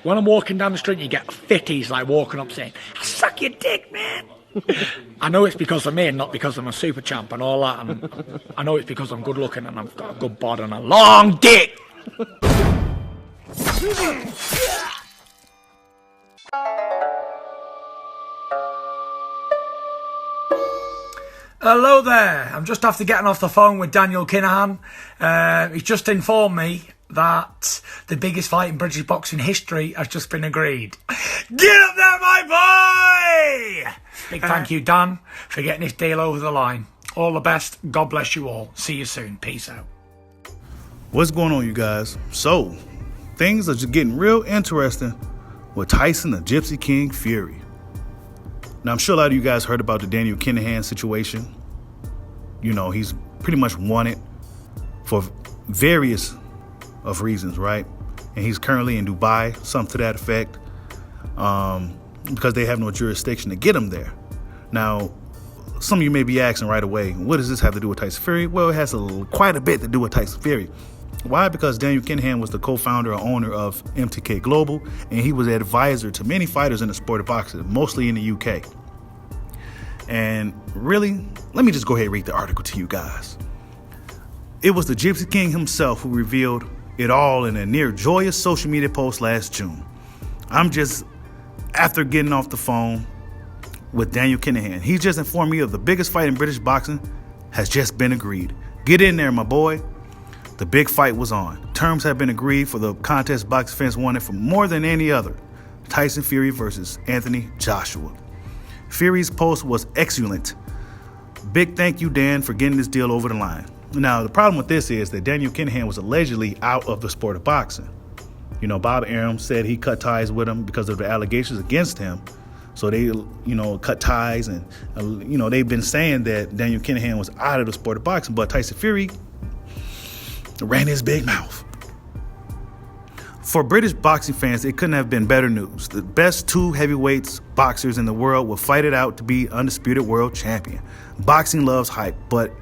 When I'm walking down the street, you get fitties like walking up saying, "I suck your dick, man." I know it's because of me and not because I'm a super champ and all that. And I know it's because I'm good looking and I've got a good bod and a long dick. Hello there. I'm just after getting off the phone with Daniel Kinahan. He's just informed me that the biggest fight in British boxing history has just been agreed. Get up there, my boy! Big thank you, Dan, for getting this deal over the line. All the best. God bless you all. See you soon. Peace out. What's going on, you guys? So, things are just getting real interesting with Tyson, the Gypsy King Fury. Now, I'm sure a lot of you guys heard about the Daniel Kinahan situation. You know, he's pretty much wanted for various of reasons, right? And he's currently in Dubai, something to that effect, because they have no jurisdiction to get him there. Now, some of you may be asking right away, what does this have to do with Tyson Fury? Well, it has quite a bit to do with Tyson Fury. Why? Because Daniel Kinahan was the co-founder or owner of MTK Global, and he was an advisor to many fighters in the sport of boxing, mostly in the UK. And really, let me just go ahead and read the article to you guys. It was the Gypsy King himself who revealed it all in a near joyous social media post last June. I'm just, after getting off the phone with Daniel Kinahan, he just informed me of the biggest fight in British boxing has just been agreed. Get in there, my boy. The big fight was on. Terms have been agreed for the contest boxing fans wanted for more than any other. Tyson Fury versus Anthony Joshua. Fury's post was excellent. Big thank you, Dan, for getting this deal over the line. Now, the problem with this is that Daniel Kinahan was allegedly out of the sport of boxing. You know, Bob Arum said he cut ties with him because of the allegations against him. So they, cut ties and, they've been saying that Daniel Kinahan was out of the sport of boxing, but Tyson Fury ran his big mouth. For British boxing fans, it couldn't have been better news. The best two heavyweights boxers in the world will fight it out to be undisputed world champion. Boxing loves hype, but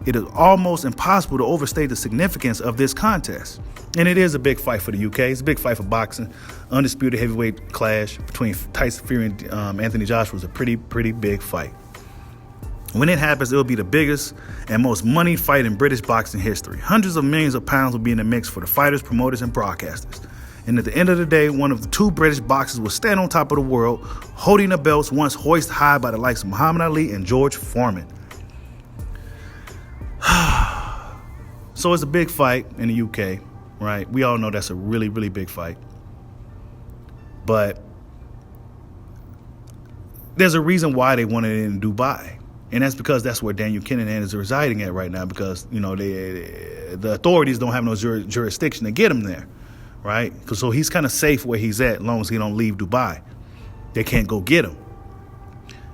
it is almost impossible to overstate the significance of this contest. And it is a big fight for the UK. It's a big fight for boxing. Undisputed heavyweight clash between Tyson Fury and Anthony Joshua was a pretty big fight. When it happens, it will be the biggest and most money fight in British boxing history. Hundreds of millions of pounds will be in the mix for the fighters, promoters, and broadcasters. And at the end of the day, one of the two British boxers will stand on top of the world, holding the belts once hoisted high by the likes of Muhammad Ali and George Foreman. So it's a big fight in the UK, right? We all know that's a really big fight. But there's a reason why they wanted it in Dubai. And that's because that's where Daniel Kinahan is residing at right now because, the authorities don't have no jurisdiction to get him there, right? So he's kind of safe where he's at as long as he don't leave Dubai. They can't go get him.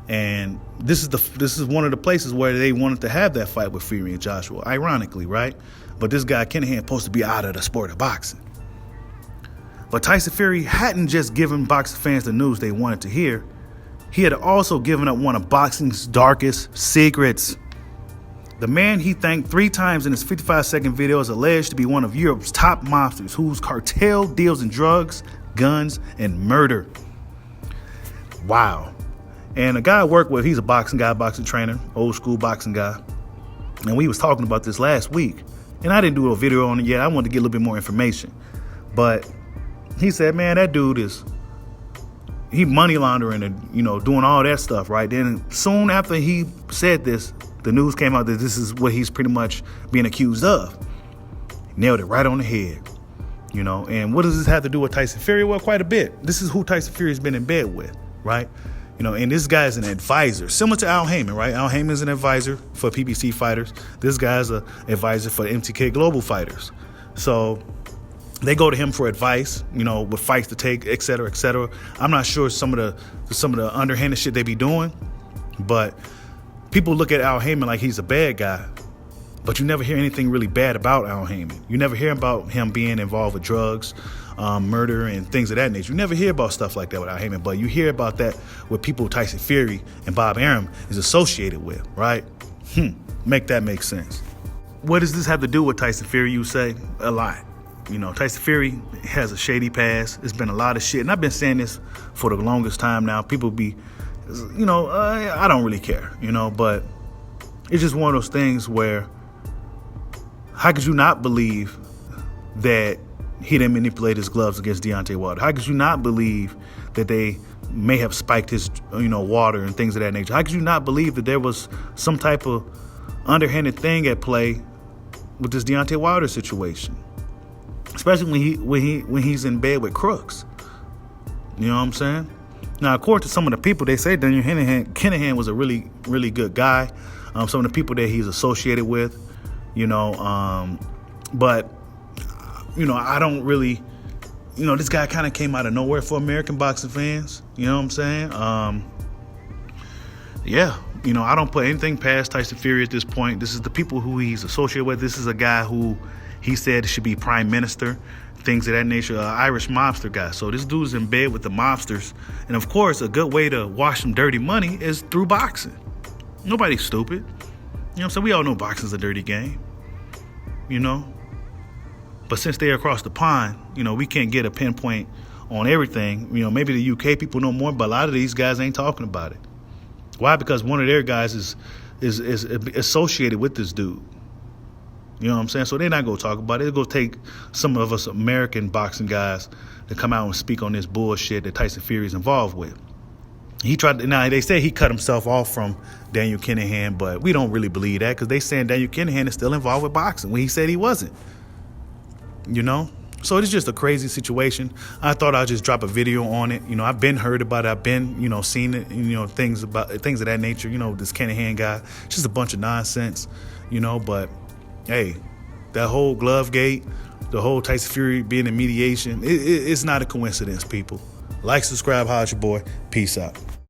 And this is one of the places where they wanted to have that fight with Fury and Joshua, ironically, right? But this guy, Kinahan, supposed to be out of the sport of boxing. But Tyson Fury hadn't just given boxing fans the news they wanted to hear. He had also given up one of boxing's darkest secrets. The man he thanked 3 times in his 55-second video is alleged to be one of Europe's top mobsters whose cartel deals in drugs, guns, and murder. Wow. And the guy I work with, he's a boxing guy, boxing trainer, old school boxing guy. And we was talking about this last week. And I didn't do a video on it yet. I wanted to get a little bit more information. But he said, man, that dude he money laundering and, doing all that stuff, right? Then soon after he said this, the news came out that this is what he's pretty much being accused of. Nailed it right on the head, And what does this have to do with Tyson Fury? Well, quite a bit. This is who Tyson Fury has been in bed with, right? And this guy is an advisor, similar to Al Heyman, right? Al Heyman is an advisor for PBC fighters. This guy's an advisor for MTK Global fighters. So they go to him for advice, with fights to take, et cetera, et cetera. I'm not sure some of the underhanded shit they be doing, but people look at Al Heyman like he's a bad guy, but you never hear anything really bad about Al Heyman. You never hear about him being involved with drugs, murder, and things of that nature. You never hear about stuff like that with Al Heyman, but you hear about that with people Tyson Fury and Bob Arum is associated with, right? Make that make sense. What does this have to do with Tyson Fury, you say? A lot. Tyson Fury has a shady past. It's been a lot of shit. And I've been saying this for the longest time now. People be, I don't really care, but it's just one of those things where how could you not believe that he didn't manipulate his gloves against Deontay Wilder? How could you not believe that they may have spiked his, water and things of that nature? How could you not believe that there was some type of underhanded thing at play with this Deontay Wilder situation? Especially when he's in bed with crooks. You know what I'm saying? Now, according to some of the people, they say Daniel Kinahan was a really, really good guy. Some of the people that he's associated with, but I don't really, this guy kind of came out of nowhere for American boxing fans. You know what I'm saying? I don't put anything past Tyson Fury at this point. This is the people who he's associated with. This is a guy who he said should be prime minister, things of that nature, Irish mobster guy. So this dude's in bed with the mobsters. And of course, a good way to wash some dirty money is through boxing. Nobody's stupid. You know what I'm saying? We all know boxing's a dirty game. But since they're across the pond, we can't get a pinpoint on everything. Maybe the UK people know more, but a lot of these guys ain't talking about it. Why? Because one of their guys is associated with this dude. You know what I'm saying? So they're not going to talk about it. It's going to take some of us American boxing guys to come out and speak on this bullshit that Tyson Fury is involved with. Now, they say he cut himself off from Daniel Kinahan, but we don't really believe that because they saying Daniel Kinahan is still involved with boxing when he said he wasn't. So it's just a crazy situation. I thought I'd just drop a video on it. I've been heard about it. I've been, seen it, things of that nature. This Kinahan guy, it's just a bunch of nonsense, but hey, that whole glove gate, the whole Tyson Fury being in mediation, it's not a coincidence, people. Like, subscribe, holla at your boy. Peace out.